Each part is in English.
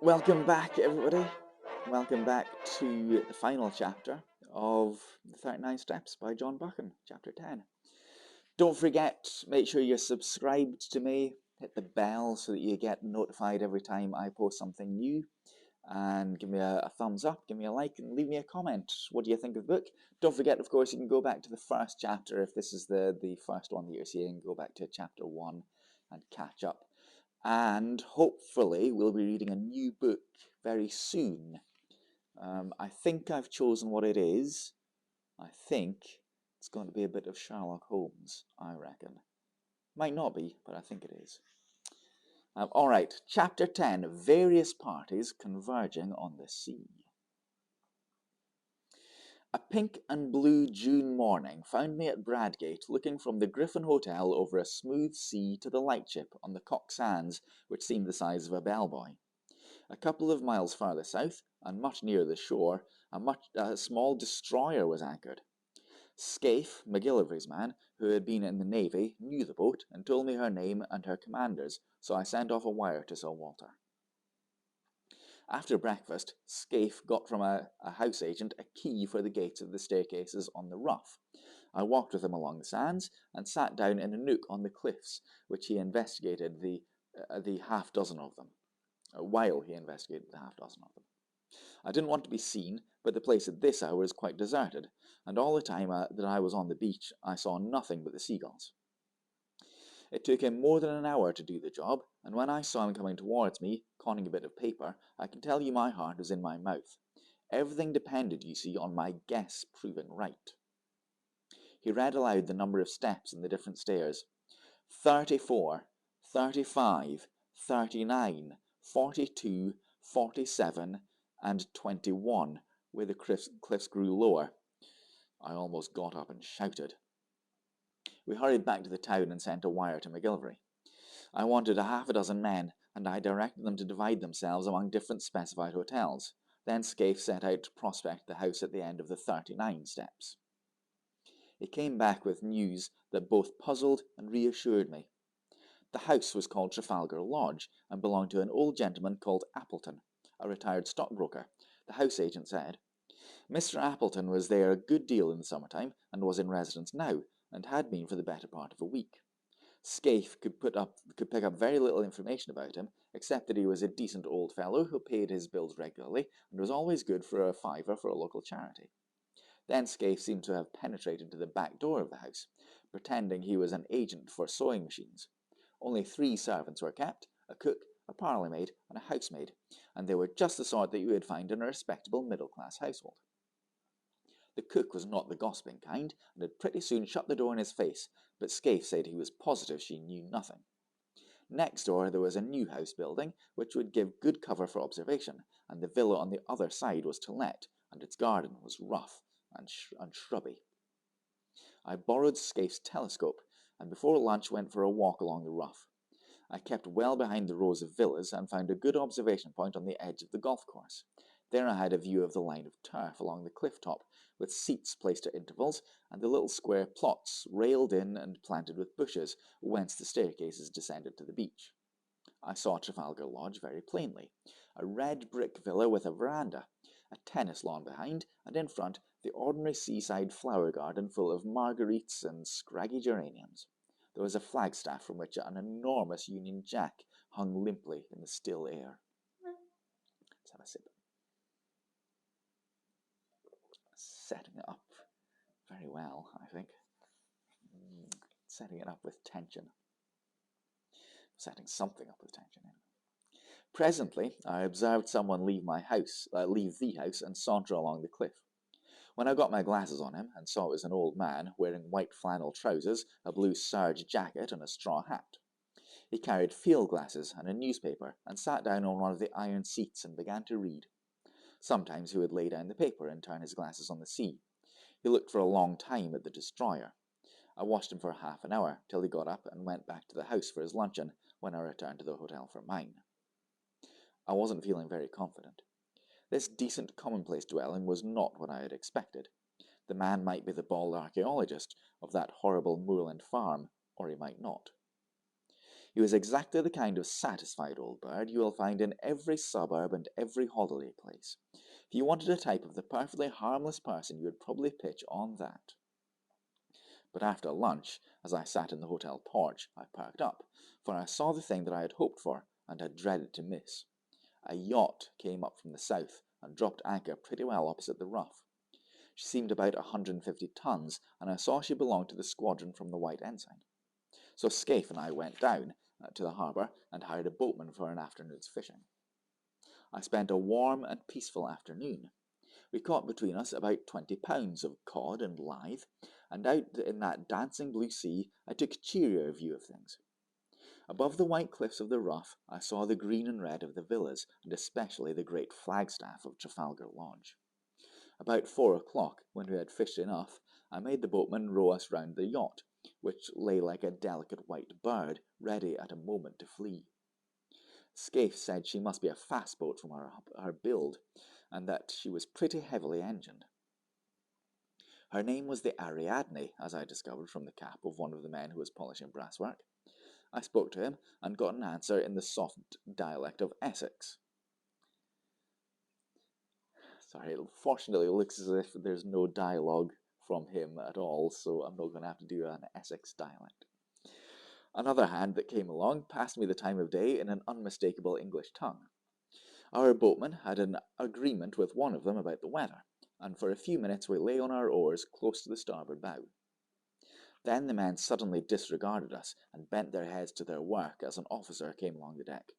Welcome back, everybody. Welcome back to the final chapter of the 39 Steps by John Buchan, chapter 10. Don't forget, make sure you're subscribed to me, hit the bell so that you get notified every time I post something new, and give me a thumbs up, give me a like, and leave me a comment. What do you think of the book? Don't forget, of course, you can go back to the first chapter if this is the first one that you're seeing. Go back to chapter 1 and catch up. And hopefully we'll be reading a new book very soon. I think I've chosen what it is. I think it's going to be a bit of Sherlock Holmes, I reckon. Might not be, but I think it is. All right, Chapter 10, Various Parties Converging on the Sea. A pink and blue June morning found me at Bradgate, looking from the Griffin Hotel over a smooth sea to the lightship on the Cock Sands, which seemed the size of a bellboy. A couple of miles farther south, and much nearer the shore, a small destroyer was anchored. Scaife, MacGillivray's man, who had been in the Navy, knew the boat and told me her name and her commanders, so I sent off a wire to Sir Walter. After breakfast, Scaife got from a house agent a key for the gates of the staircases on the Rough. I walked with him along the sands and sat down in a nook on the cliffs, which he investigated the half-dozen of them. While he investigated the half-dozen of them. I didn't want to be seen, but the place at this hour is quite deserted, and all the time that I was on the beach I saw nothing but the seagulls. It took him more than an hour to do the job, and when I saw him coming towards me, conning a bit of paper, I can tell you my heart was in my mouth. Everything depended, you see, on my guess proving right. He read aloud the number of steps in the different stairs. 34, 35, 39, 42, 47, and 21, where the cliffs grew lower. I almost got up and shouted. We hurried back to the town and sent a wire to MacGillivray. I wanted half a dozen men, and I directed them to divide themselves among different specified hotels. Then Scaife set out to prospect the house at the end of the 39 steps. He came back with news that both puzzled and reassured me. The house was called Trafalgar Lodge and belonged to an old gentleman called Appleton, a retired stockbroker, the house agent said. Mr. Appleton was there a good deal in the summertime and was in residence now, and had been for the better part of a week. Scaife could pick up very little information about him, except that he was a decent old fellow who paid his bills regularly and was always good for a fiver for a local charity. Then Scaife seemed to have penetrated to the back door of the house, pretending he was an agent for sewing machines. Only 3 servants were kept, a cook, a parlour-maid, and a housemaid, and they were just the sort that you would find in a respectable middle-class household. The cook was not the gossiping kind, and had pretty soon shut the door in his face, but Scaife said he was positive she knew nothing. Next door there was a new house building, which would give good cover for observation, and the villa on the other side was to let, and its garden was rough and shrubby. I borrowed Scaife's telescope, and before lunch went for a walk along the Rough. I kept well behind the rows of villas and found a good observation point on the edge of the golf course. There I had a view of the line of turf along the cliff top, with seats placed at intervals, and the little square plots railed in and planted with bushes, whence the staircases descended to the beach. I saw Trafalgar Lodge very plainly, a red brick villa with a veranda, a tennis lawn behind, and in front the ordinary seaside flower garden full of marguerites and scraggy geraniums. There was a flagstaff from which an enormous Union Jack hung limply in the still air. Let's have a sip. Setting it up very well, I think. Setting it up with tension. Setting something up with tension, anyway. Presently, I observed someone leave the house, and saunter along the cliff. When I got my glasses on him, and saw it was an old man, wearing white flannel trousers, a blue serge jacket, and a straw hat. He carried field glasses and a newspaper, and sat down on one of the iron seats and began to read. Sometimes he would lay down the paper and turn his glasses on the sea. He looked for a long time at the destroyer. I watched him for half an hour, till he got up and went back to the house for his luncheon, when I returned to the hotel for mine. I wasn't feeling very confident. This decent commonplace dwelling was not what I had expected. The man might be the bald archaeologist of that horrible moorland farm, or he might not. He was exactly the kind of satisfied old bird you will find in every suburb and every holiday place. If you wanted a type of the perfectly harmless person, you would probably pitch on that. But after lunch, as I sat in the hotel porch, I perked up, for I saw the thing that I had hoped for and had dreaded to miss. A yacht came up from the south and dropped anchor pretty well opposite the Rough. She seemed about 150 tons, and I saw she belonged to the squadron from the White Ensign. So Scaife and I went down to the harbour and hired a boatman for an afternoon's fishing. I spent a warm and peaceful afternoon. We caught between us about 20 pounds of cod and lithe, and out in that dancing blue sea I took a cheerier view of things. Above the white cliffs of the Rough I saw the green and red of the villas, and especially the great flagstaff of Trafalgar Lodge. About 4 o'clock, when we had fished enough, I made the boatman row us round the yacht, which lay like a delicate white bird, ready at a moment to flee. Scaife said she must be a fast boat from her build, and that she was pretty heavily engined. Her name was the Ariadne, as I discovered from the cap of one of the men who was polishing brasswork. I spoke to him, and got an answer in the soft dialect of Essex. Sorry, fortunately it looks as if there's no dialogue from him at all, so I'm not going to have to do an Essex dialect. Another hand that came along passed me the time of day in an unmistakable English tongue. Our boatman had an agreement with one of them about the weather, and for a few minutes we lay on our oars close to the starboard bow. Then the men suddenly disregarded us and bent their heads to their work as an officer came along the deck.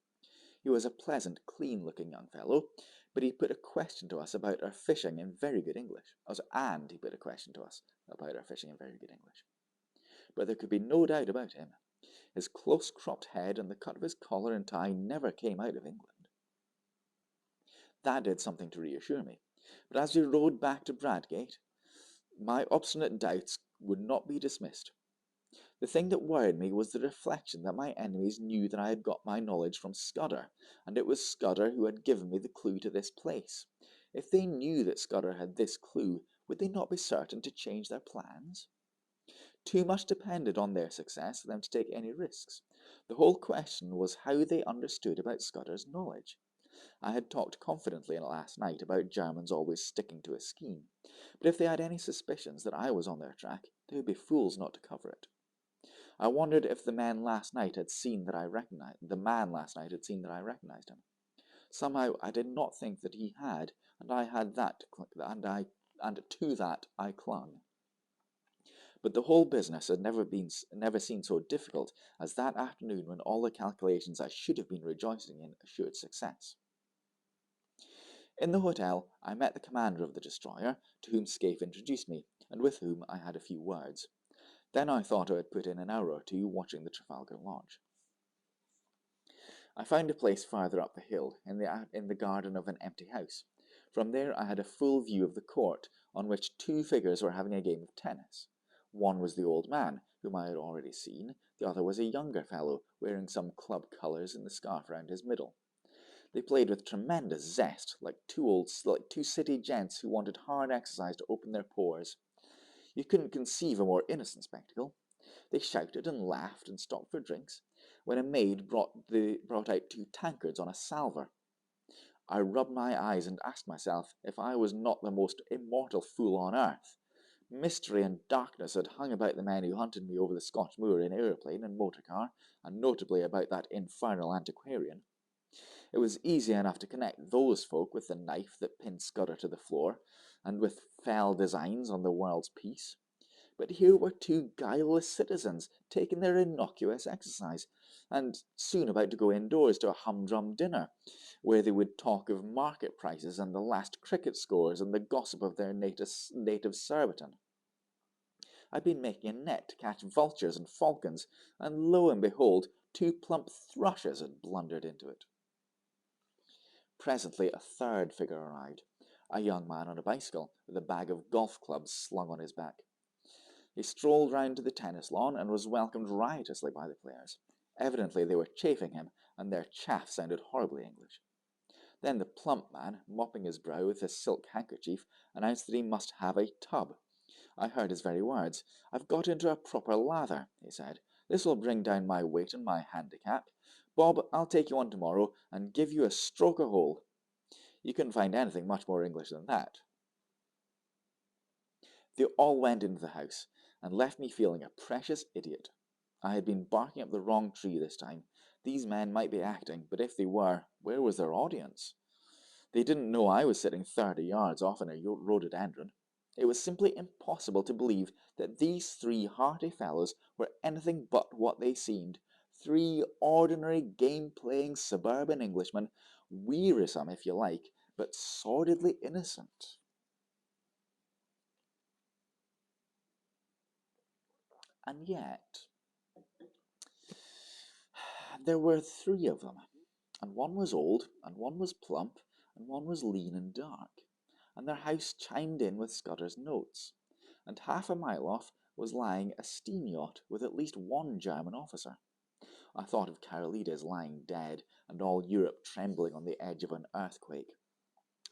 He was a pleasant, clean-looking young fellow, but he put a question to us about our fishing in very good English. But there could be no doubt about him. His close-cropped head and the cut of his collar and tie never came out of England. That did something to reassure me, but as we rowed back to Bradgate, my obstinate doubts would not be dismissed. The thing that worried me was the reflection that my enemies knew that I had got my knowledge from Scudder, and it was Scudder who had given me the clue to this place. If they knew that Scudder had this clue, would they not be certain to change their plans? Too much depended on their success for them to take any risks. The whole question was how they understood about Scudder's knowledge. I had talked confidently last night about Germans always sticking to a scheme, but if they had any suspicions that I was on their track, they would be fools not to cover it. I wondered if the man last night had seen that I recognized him. Somehow I did not think that he had, and to that I clung. But the whole business had never seemed so difficult as that afternoon when all the calculations I should have been rejoicing in assured success. In the hotel I met the commander of the destroyer, to whom Scaife introduced me, and with whom I had a few words. Then I thought I would put in an hour or two watching the Trafalgar Lodge. I found a place farther up the hill, in the garden of an empty house. From there I had a full view of the court, on which two figures were having a game of tennis. One was the old man, whom I had already seen. The other was a younger fellow, wearing some club colours in the scarf round his middle. They played with tremendous zest, like two city gents who wanted hard exercise to open their pores. You couldn't conceive a more innocent spectacle. They shouted and laughed and stopped for drinks, when a maid brought out 2 tankards on a salver. I rubbed my eyes and asked myself if I was not the most immortal fool on earth. Mystery and darkness had hung about the men who hunted me over the Scotch moor in aeroplane and motor car, and notably about that infernal antiquarian. It was easy enough to connect those folk with the knife that pinned Scudder to the floor, and with fell designs on the world's peace. But here were 2 guileless citizens taking their innocuous exercise, and soon about to go indoors to a humdrum dinner, where they would talk of market prices and the last cricket scores and the gossip of their native Surbiton. I'd been making a net to catch vultures and falcons, and lo and behold, 2 plump thrushes had blundered into it. Presently a third figure arrived, a young man on a bicycle, with a bag of golf clubs slung on his back. He strolled round to the tennis lawn and was welcomed riotously by the players. Evidently they were chaffing him, and their chaff sounded horribly English. Then the plump man, mopping his brow with his silk handkerchief, announced that he must have a tub. I heard his very words. "I've got into a proper lather," he said. This will bring down my weight and my handicap. Bob, I'll take you on tomorrow and give you a stroke a hole. You couldn't find anything much more English than that. They all went into the house and left me feeling a precious idiot. I had been barking up the wrong tree this time. These men might be acting, but if they were, where was their audience? They didn't know I was sitting 30 yards off in a rhododendron. It was simply impossible to believe that these three hearty fellows were anything but what they seemed. Three ordinary game-playing suburban Englishmen, wearisome if you like, but sordidly innocent. And yet, there were three of them, and one was old, and one was plump, and one was lean and dark, and their house chimed in with Scudder's notes, and half a mile off was lying a steam yacht with at least one German officer. I thought of Carolides lying dead, and all Europe trembling on the edge of an earthquake,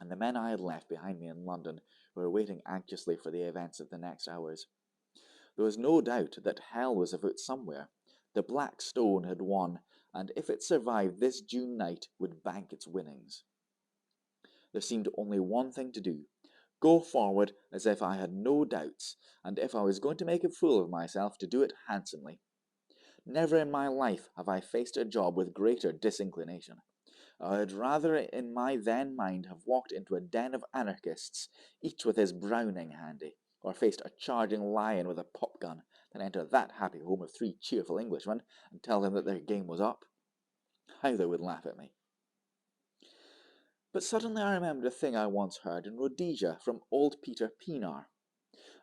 and the men I had left behind me in London were waiting anxiously for the events of the next hours. There was no doubt that hell was afoot somewhere. The Black Stone had won, and if it survived this June night, would bank its winnings. There seemed only one thing to do. Go forward as if I had no doubts, and if I was going to make a fool of myself, to do it handsomely. Never in my life have I faced a job with greater disinclination. I would rather in my then mind have walked into a den of anarchists, each with his Browning handy, or faced a charging lion with a pop-gun, than enter that happy home of three cheerful Englishmen and tell them that their game was up. How they would laugh at me. But suddenly I remembered a thing I once heard in Rhodesia from old Peter Pienaar.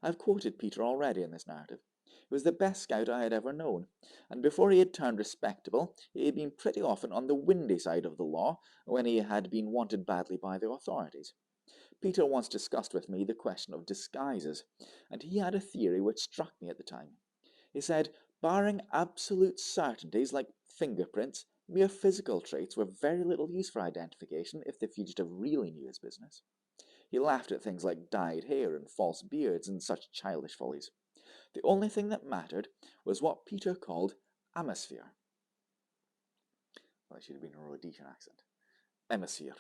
I've quoted Peter already in this narrative. He was the best scout I had ever known, and before he had turned respectable, he had been pretty often on the windy side of the law when he had been wanted badly by the authorities. Peter once discussed with me the question of disguises, and he had a theory which struck me at the time. He said, barring absolute certainties like fingerprints, mere physical traits were very little use for identification if the fugitive really knew his business. He laughed at things like dyed hair and false beards and such childish follies. The only thing that mattered was what Peter called atmosphere. Well, it should have been a Rhodesian accent. Atmosphere.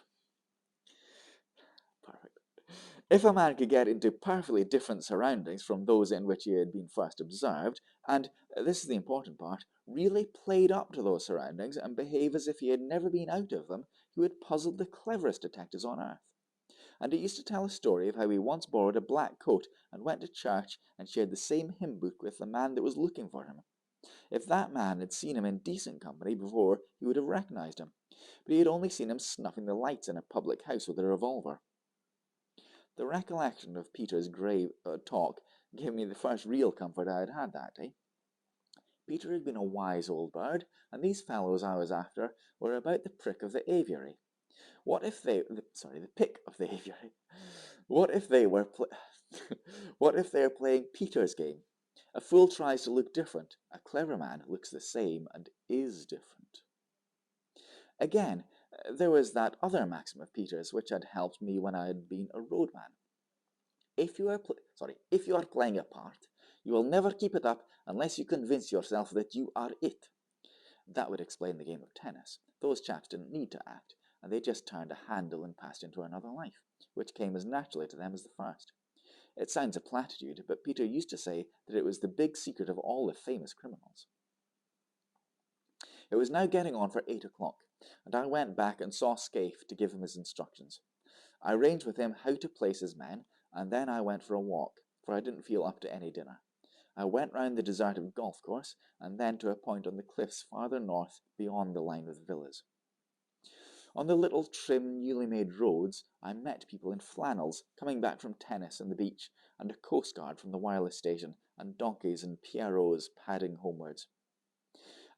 Perfect. If a man could get into perfectly different surroundings from those in which he had been first observed, and, this is the important part, really played up to those surroundings and behave as if he had never been out of them, he would puzzle the cleverest detectives on earth. And he used to tell a story of how he once borrowed a black coat and went to church and shared the same hymn book with the man that was looking for him. If that man had seen him in decent company before, he would have recognized him, but he had only seen him snuffing the lights in a public house with a revolver. The recollection of Peter's grave talk gave me the first real comfort I had had that day. Peter had been a wise old bird, and these fellows I was after were about the prick of the aviary. What if they, the pick of the aviary? What if they were, what if they're playing Peter's game? A fool tries to look different. A clever man looks the same and is different. Again, there was that other maxim of Peter's which had helped me when I had been a roadman. If you are playing a part, you will never keep it up unless you convince yourself that you are it. That would explain the game of tennis. Those chaps didn't need to act, and they just turned a handle and passed into another life, which came as naturally to them as the first. It sounds a platitude, but Peter used to say that it was the big secret of all the famous criminals. It was now getting on for 8 o'clock, and I went back and saw Scaife to give him his instructions. I arranged with him how to place his men, and then I went for a walk, for I didn't feel up to any dinner. I went round the deserted golf course, and then to a point on the cliffs farther north beyond the line of the villas. On the little trim, newly made roads, I met people in flannels, coming back from tennis and the beach, and a coastguard from the wireless station, and donkeys and pierrots padding homewards.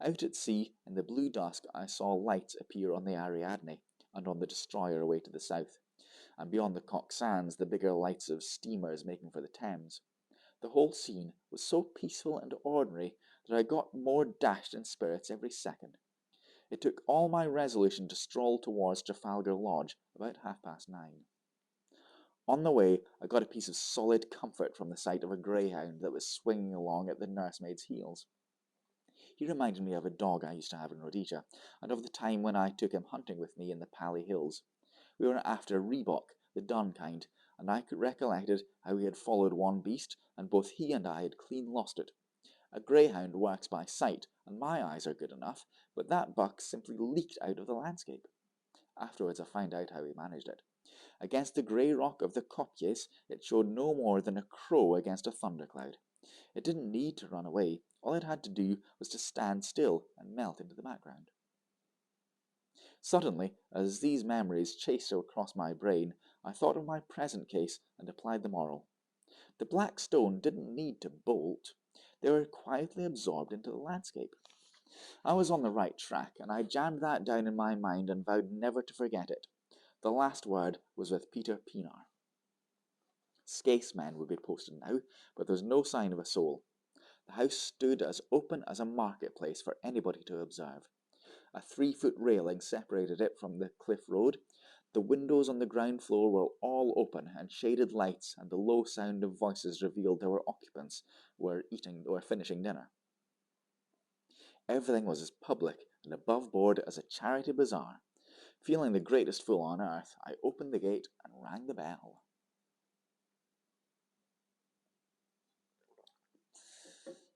Out at sea, in the blue dusk, I saw lights appear on the Ariadne, and on the destroyer away to the south, and beyond the Cock Sands the bigger lights of steamers making for the Thames. The whole scene was so peaceful and ordinary that I got more dashed in spirits every second. It took all my resolution to stroll towards Trafalgar Lodge about 9:30. On the way, I got a piece of solid comfort from the sight of a greyhound that was swinging along at the nursemaid's heels. He reminded me of a dog I used to have in Rhodesia, and of the time when I took him hunting with me in the Pali Hills. We were after a Reebok, the dun kind, and I recollected how he had followed one beast, and both he and I had clean lost it. A greyhound works by sight, and my eyes are good enough, but that buck simply leaked out of the landscape. Afterwards I found out how he managed it. Against the grey rock of the kopjes, it showed no more than a crow against a thundercloud. It didn't need to run away. All it had to do was to stand still and melt into the background. Suddenly, as these memories chased across my brain, I thought of my present case and applied the moral. The black stone didn't need to bolt. They were quietly absorbed into the landscape. I was on the right track, and I jammed that down in my mind and vowed never to forget it. The last word was with Peter Pienaar. Scase men would be posted now, but there was no sign of a soul. The house stood as open as a marketplace for anybody to observe. A 3-foot railing separated it from the cliff road. The windows on the ground floor were all open, and shaded lights and the low sound of voices revealed there were occupants were eating or finishing dinner. Everything was as public and above board as a charity bazaar. Feeling the greatest fool on earth, I opened the gate and rang the bell.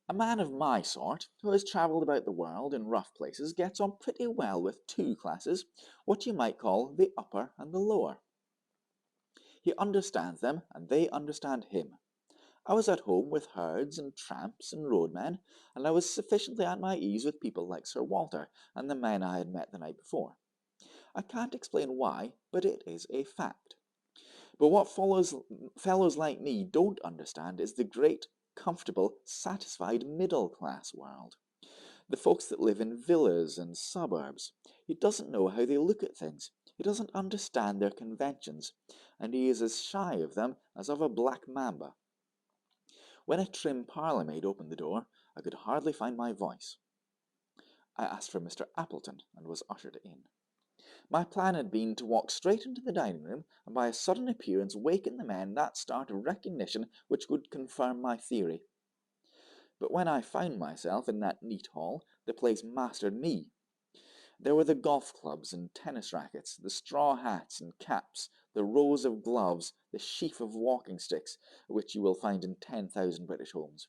A man of my sort, who has travelled about the world in rough places, gets on pretty well with two classes, what you might call the upper and the lower. He understands them, and they understand him. I was at home with herds and tramps and roadmen, and I was sufficiently at my ease with people like Sir Walter and the men I had met the night before. I can't explain why, but it is a fact. But what fellows like me don't understand is the great, comfortable, satisfied middle-class world. The folks that live in villas and suburbs. He doesn't know how they look at things. He doesn't understand their conventions, and he is as shy of them as of a black mamba. When a trim parlour-maid opened the door, I could hardly find my voice. I asked for Mr. Appleton and was ushered in. My plan had been to walk straight into the dining room and by a sudden appearance waken the men that start of recognition which would confirm my theory. But when I found myself in that neat hall, the place mastered me. There were the golf clubs and tennis rackets, the straw hats and caps, the rows of gloves, the sheaf of walking sticks, which you will find in 10,000 British homes.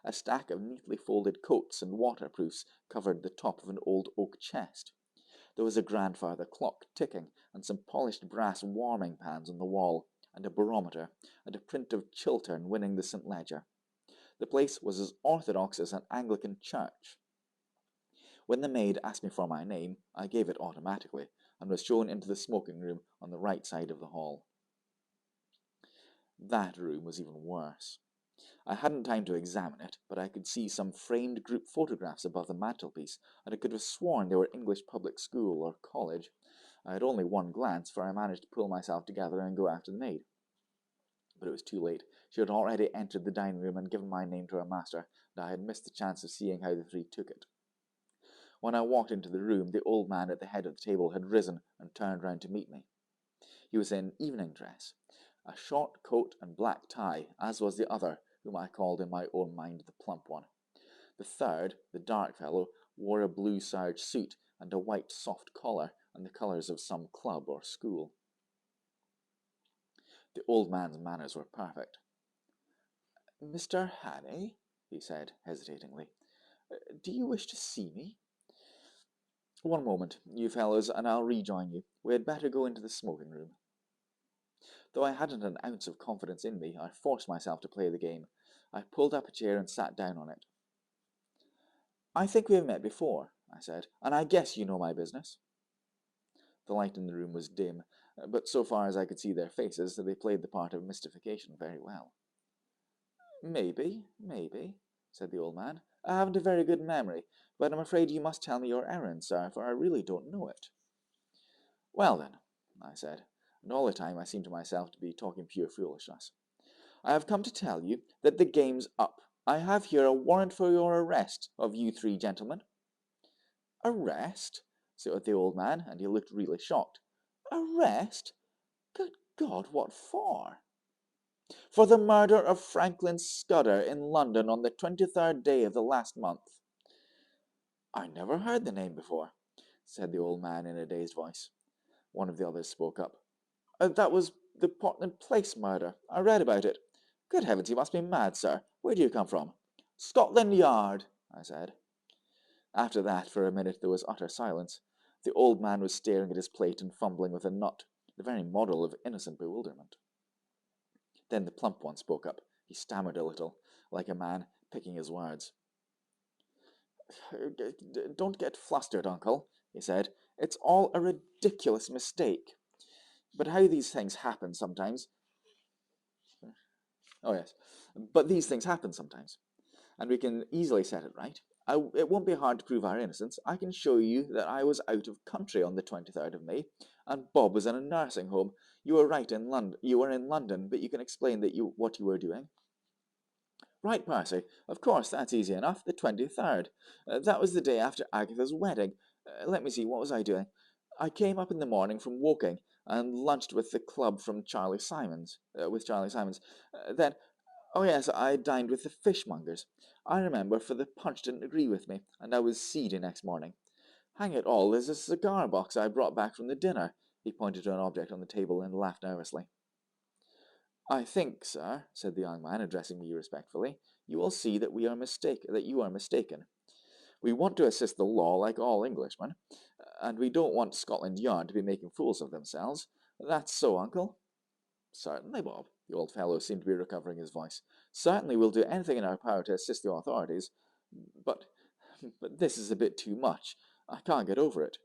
A stack of neatly folded coats and waterproofs covered the top of an old oak chest. There was a grandfather clock ticking, and some polished brass warming pans on the wall, and a barometer, and a print of Chiltern winning the St. Leger. The place was as orthodox as an Anglican church. When the maid asked me for my name, I gave it automatically, and was shown into the smoking room on the right side of the hall. That room was even worse. I hadn't time to examine it, but I could see some framed group photographs above the mantelpiece, and I could have sworn they were English public school or college. I had only one glance, for I managed to pull myself together and go after the maid. But it was too late. She had already entered the dining room and given my name to her master, and I had missed the chance of seeing how the three took it. When I walked into the room, the old man at the head of the table had risen and turned round to meet me. He was in evening dress, a short coat and black tie, as was the other, whom I called in my own mind the plump one. The third, the dark fellow, wore a blue serge suit and a white soft collar and the colours of some club or school. The old man's manners were perfect. "Mr. Hannay," he said hesitatingly, "do you wish to see me?" "One moment, you fellows, and I'll rejoin you. We had better go into the smoking room." Though I hadn't an ounce of confidence in me, I forced myself to play the game. I pulled up a chair and sat down on it. "I think we have met before," I said, "and I guess you know my business." The light in the room was dim, but so far as I could see their faces, they played the part of mystification very well. Maybe, said the old man. "I haven't a very good memory, but I'm afraid you must tell me your errand, sir, for I really don't know it." "Well then," I said, and all the time I seemed to myself to be talking pure foolishness, "I have come to tell you that the game's up. I have here a warrant for your arrest of you three gentlemen." "Arrest?" said the old man, and he looked really shocked. "Arrest? Good God, what for?" "For the murder of Franklin Scudder in London on the 23rd day of the last month." I never heard the name before, said the old man in a dazed voice. One of the others spoke up. That was the Portland Place murder. I read about it. Good heavens, you must be mad, sir. Where do you come from? Scotland Yard, I said. After that, for a minute, there was utter silence. The old man was staring at his plate and fumbling with a nut, the very model of innocent bewilderment. Then the plump one spoke up. He stammered a little, like a man picking his words. Don't get flustered, uncle, he said. It's all a ridiculous mistake. But how these things happen sometimes. Oh, yes. But these things happen sometimes. And we can easily set it right. It won't be hard to prove our innocence. I can show you that I was out of country on the 23rd of May, and Bob was in a nursing home. You were right in London. You were in London, but you can explain what you were doing. Right, Percy. Of course, that's easy enough. The 23rd. That was the day after Agatha's wedding. Let me see, what was I doing? I came up in the morning from Woking and lunched with the club from Charlie Simons. Then, oh yes, I dined with the fishmongers. I remember, for the punch didn't agree with me, and I was seedy next morning. Hang it all, there's a cigar box I brought back from the dinner. He pointed to an object on the table and laughed nervously. I think, sir, said the young man, addressing me respectfully, you will see that you are mistaken. We want to assist the law like all Englishmen, and we don't want Scotland Yard to be making fools of themselves. That's so, uncle? Certainly, Bob. The old fellow seemed to be recovering his voice. Certainly we'll do anything in our power to assist the authorities. But this is a bit too much. I can't get over it.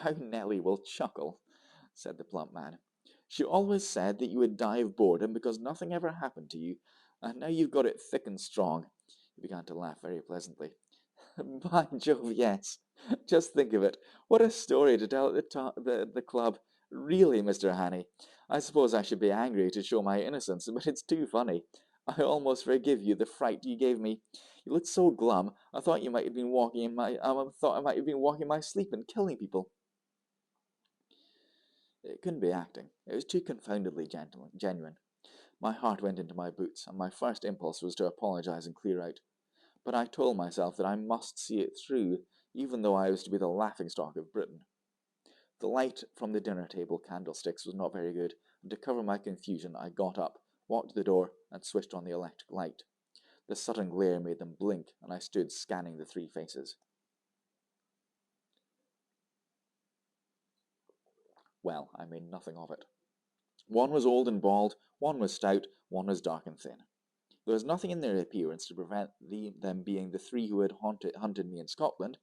How Nellie will chuckle, said the plump man. She always said that you would die of boredom because nothing ever happened to you, and now you've got it thick and strong. He began to laugh very pleasantly. By Jove, yes. Just think of it. What a story to tell at the club. Really, Mr. Hannay. I suppose I should be angry to show my innocence, but it's too funny. I almost forgive you the fright you gave me. You looked so glum. I thought you might have been walking in my. I thought I might have been walking in my sleep and killing people. It couldn't be acting. It was too confoundedly genuine. My heart went into my boots, and my first impulse was to apologize and clear out. But I told myself that I must see it through, even though I was to be the laughingstock of Britain. The light from the dinner table candlesticks was not very good, and to cover my confusion I got up, walked to the door, and switched on the electric light. The sudden glare made them blink, and I stood scanning the three faces. Well, I made nothing of it. One was old and bald, one was stout, one was dark and thin. There was nothing in their appearance to prevent them being the three who had hunted me in Scotland,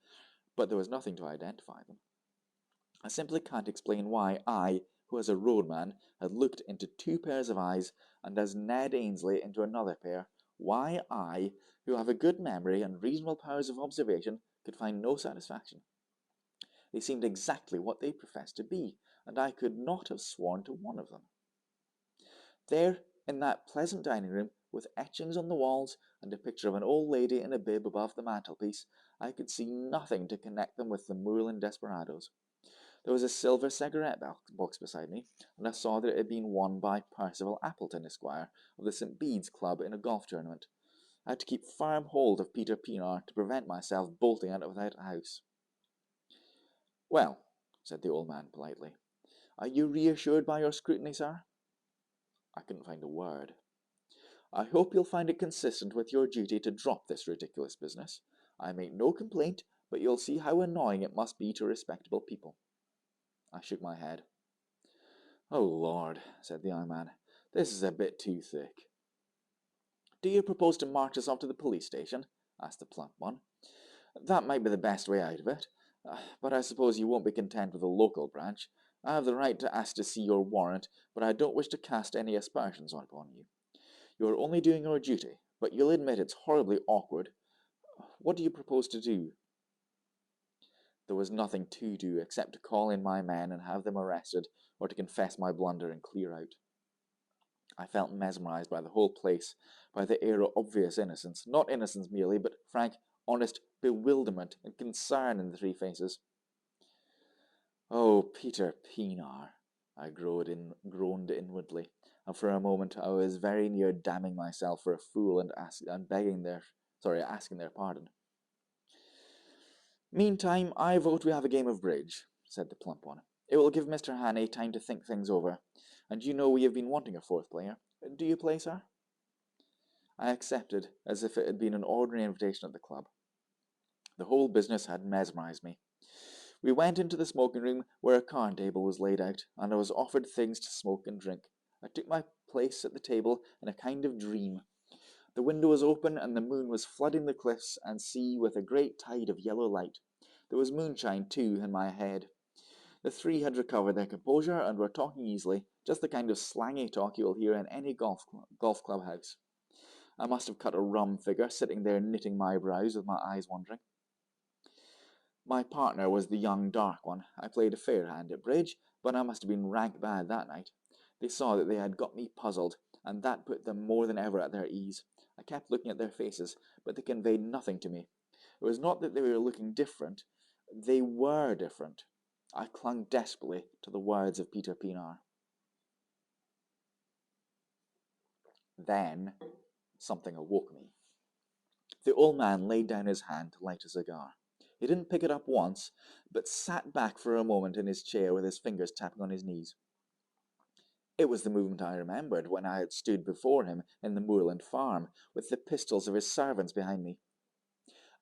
but there was nothing to identify them. I simply can't explain why I, who as a roadman had looked into two pairs of eyes, and as Ned Ainsley into another pair, why I, who have a good memory and reasonable powers of observation, could find no satisfaction. They seemed exactly what they professed to be, and I could not have sworn to one of them. There, in that pleasant dining room, with etchings on the walls and a picture of an old lady in a bib above the mantelpiece, I could see nothing to connect them with the moorland desperadoes. There was a silver cigarette box beside me, and I saw that it had been won by Percival Appleton, Esquire, of the St. Bede's Club in a golf tournament. I had to keep firm hold of Peter Pienaar to prevent myself bolting out of that house. Well, said the old man politely, are you reassured by your scrutiny, sir? I couldn't find a word. I hope you'll find it consistent with your duty to drop this ridiculous business. I make no complaint, but you'll see how annoying it must be to respectable people. I shook my head. Oh, Lord, said the young man, this is a bit too thick. Do you propose to march us off to the police station? Asked the plump one. That might be the best way out of it, but I suppose you won't be content with the local branch. I have the right to ask to see your warrant, but I don't wish to cast any aspersions upon you. You are only doing your duty, but you'll admit it's horribly awkward. What do you propose to do? There was nothing to do except to call in my men and have them arrested, or to confess my blunder and clear out. I felt mesmerized by the whole place, by the air of obvious innocence, not innocence merely, but frank, honest bewilderment and concern in the three faces. Oh, Peter Pienaar, I groaned inwardly, and for a moment I was very near damning myself for a fool and asking their pardon. Meantime, I vote we have a game of bridge, said the plump one. It will give Mr. Hannay time to think things over, and you know we have been wanting a fourth player. Do you play, sir? I accepted, as if it had been an ordinary invitation at the club. The whole business had mesmerized me. We went into the smoking room where a card table was laid out, and I was offered things to smoke and drink. I took my place at the table in a kind of dream. The window was open, and the moon was flooding the cliffs and sea with a great tide of yellow light. There was moonshine, too, in my head. The three had recovered their composure and were talking easily, just the kind of slangy talk you will hear in any golf clubhouse. I must have cut a rum figure, sitting there knitting my brows with my eyes wandering. My partner was the young dark one. I played a fair hand at bridge, but I must have been rank bad that night. They saw that they had got me puzzled, and that put them more than ever at their ease. I kept looking at their faces, but they conveyed nothing to me. It was not that they were looking different, they were different. I clung desperately to the words of Peter Pienaar. Then something awoke me. The old man laid down his hand to light a cigar. He didn't pick it up once, but sat back for a moment in his chair with his fingers tapping on his knees. It was the movement I remembered when I had stood before him in the moorland farm, with the pistols of his servants behind me.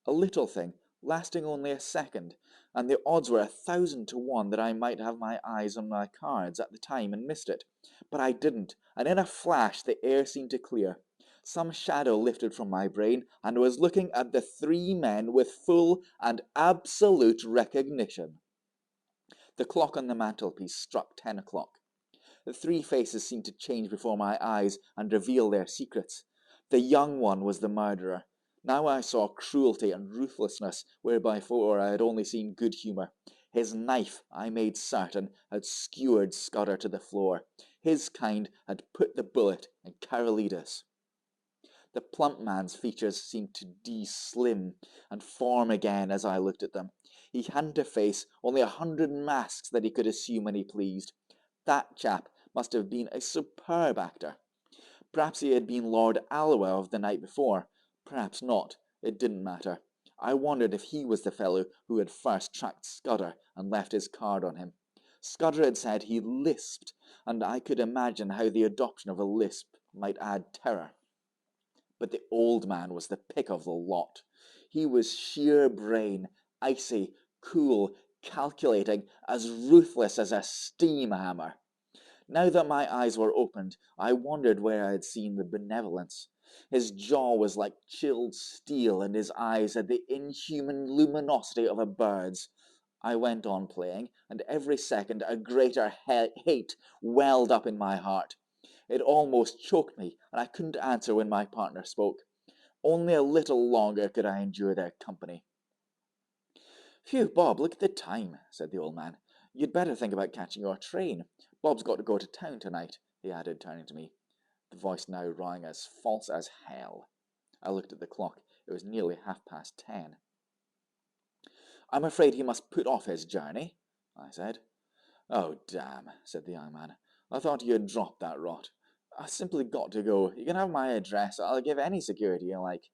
A little thing, lasting only a second, and the odds were 1,000 to 1 that I might have my eyes on my cards at the time and missed it. But I didn't, and in a flash the air seemed to clear. Some shadow lifted from my brain, and I was looking at the three men with full and absolute recognition. The clock on the mantelpiece struck 10 o'clock. The three faces seemed to change before my eyes and reveal their secrets. The young one was the murderer. Now I saw cruelty and ruthlessness where before I had only seen good humour. His knife, I made certain, had skewered Scudder to the floor. His kind had put the bullet in Carolides. The plump man's features seemed to de-slim and form again as I looked at them. He hadn't a face, only 100 masks that he could assume when he pleased. That chap must have been a superb actor. Perhaps he had been Lord Alloa of the night before. Perhaps not. It didn't matter. I wondered if he was the fellow who had first tracked Scudder and left his card on him. Scudder had said he lisped, and I could imagine how the adoption of a lisp might add terror. But the old man was the pick of the lot. He was sheer brain, icy, cool, calculating, as ruthless as a steam hammer. Now that my eyes were opened, I wondered where I had seen the benevolence. His jaw was like chilled steel, and his eyes had the inhuman luminosity of a bird's. I went on playing, and every second a greater hate welled up in my heart. It almost choked me, and I couldn't answer when my partner spoke. Only a little longer could I endure their company. "Phew, Bob, look at the time," said the old man. "You'd better think about catching your train. Bob's got to go to town tonight," he added, turning to me. The voice now rang as false as hell. I looked at the clock. It was nearly 10:30. "I'm afraid he must put off his journey," I said. "Oh, damn," said the young man. "I thought you had dropped that rot. I simply got to go. You can have my address. I'll give any security you like."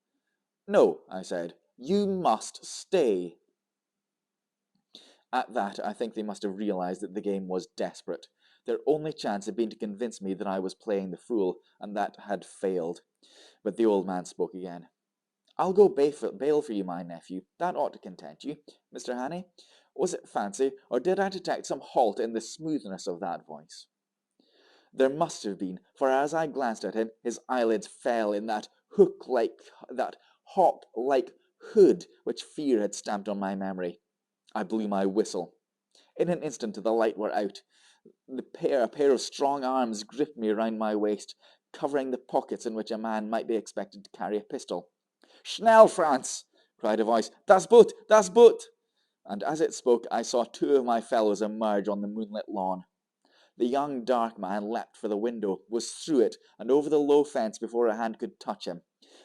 "No," I said. "You must stay." At that, I think they must have realized that the game was desperate. Their only chance had been to convince me that I was playing the fool, and that had failed. But the old man spoke again. "I'll go bail for you, my nephew. That ought to content you, Mr. Hannay. Was it fancy, or did I detect some halt in the smoothness of that voice?" There must have been, for as I glanced at him, his eyelids fell in that hawk-like hood which fear had stamped on my memory. I blew my whistle. In an instant the light were out. A pair of strong arms gripped me round my waist, covering the pockets in which a man might be expected to carry a pistol. "Schnell, Franz!" cried a voice. "Das Boot! Das Boot!" And as it spoke, I saw two of my fellows emerge on the moonlit lawn. The young dark man leapt for the window, was through it, and over the low fence before a hand could touch him.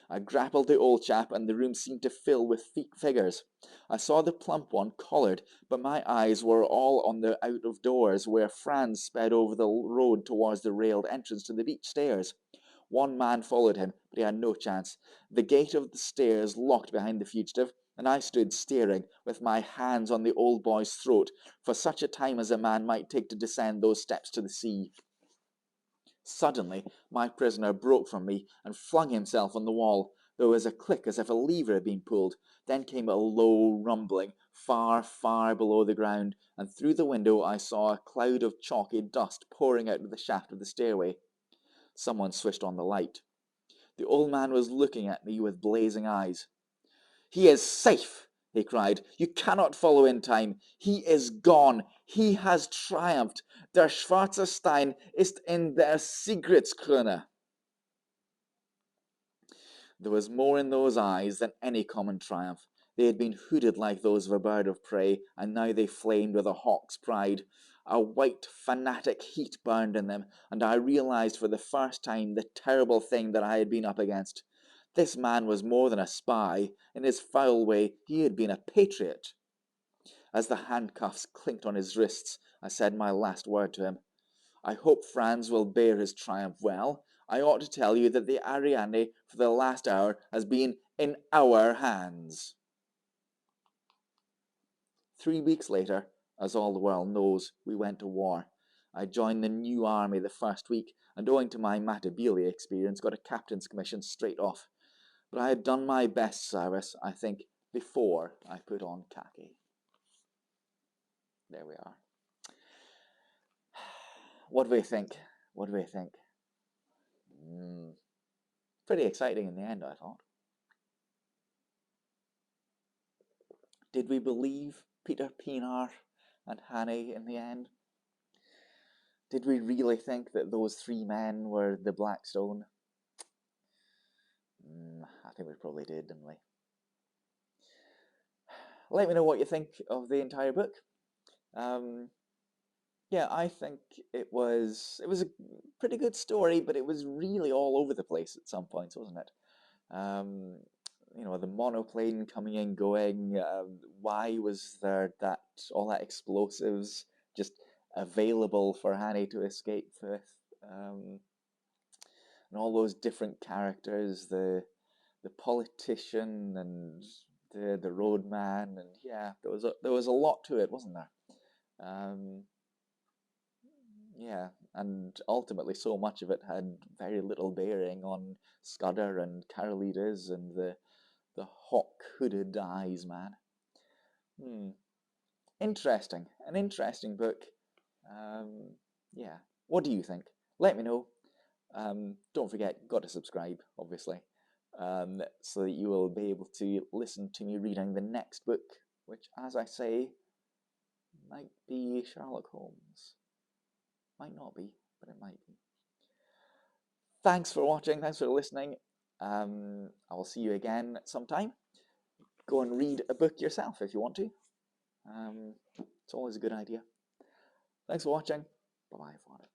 I grappled the old chap, and the room seemed to fill with figures. I saw the plump one collared, but my eyes were all on the out of doors, where Franz sped over the road towards the railed entrance to the beach stairs. One man followed him, but he had no chance. The gate of the stairs locked behind the fugitive, and I stood staring, with my hands on the old boy's throat, for such a time as a man might take to descend those steps to the sea. Suddenly my prisoner broke from me and flung himself on the wall. There was a click as if a lever had been pulled. Then came a low rumbling, far, far below the ground, and through the window I saw a cloud of chalky dust pouring out of the shaft of the stairway. Someone switched on the light. The old man was looking at me with blazing eyes. "He is safe," he cried. "You cannot follow in time. He is gone. He has triumphed. Der schwarze Stein ist in der Sigridtskrone." There was more in those eyes than any common triumph. They had been hooded like those of a bird of prey, and now they flamed with a hawk's pride. A white, fanatic heat burned in them, and I realized for the first time the terrible thing that I had been up against. This man was more than a spy. In his foul way, he had been a patriot. As the handcuffs clinked on his wrists, I said my last word to him. "I hope Franz will bear his triumph well. I ought to tell you that the Ariadne for the last hour has been in our hands." 3 weeks later, as all the world knows, we went to war. I joined the new army the first week, and owing to my Matabele experience, got a captain's commission straight off. But I had done my best service, I think, before I put on khaki. There we are. What do we think? What do we think? Pretty exciting in the end, I thought. Did we believe Peter Pienaar and Hannay in the end? Did we really think that those three men were the Blackstone? I think we probably did, didn't we? Let me know what you think of the entire book. Yeah, I think it was a pretty good story, but it was really all over the place at some points, wasn't it? You know, the monoplane coming and going. Why was there all that explosives just available for Hannay to escape with? And all those different characters, the politician and the roadman, and yeah, there was a lot to it, wasn't there? Yeah, and ultimately so much of it had very little bearing on Scudder and Carolides and the hawk hooded eyes man. Interesting, an interesting book. Yeah, what do you think? Let me know. Don't forget, got to subscribe, obviously, so that you will be able to listen to me reading the next book, which, as I say, might be Sherlock Holmes. Might not be, but it might be. Thanks for watching. Thanks for listening. I will see you again sometime. Go and read a book yourself if you want to. It's always a good idea. Thanks for watching. Bye-bye for it.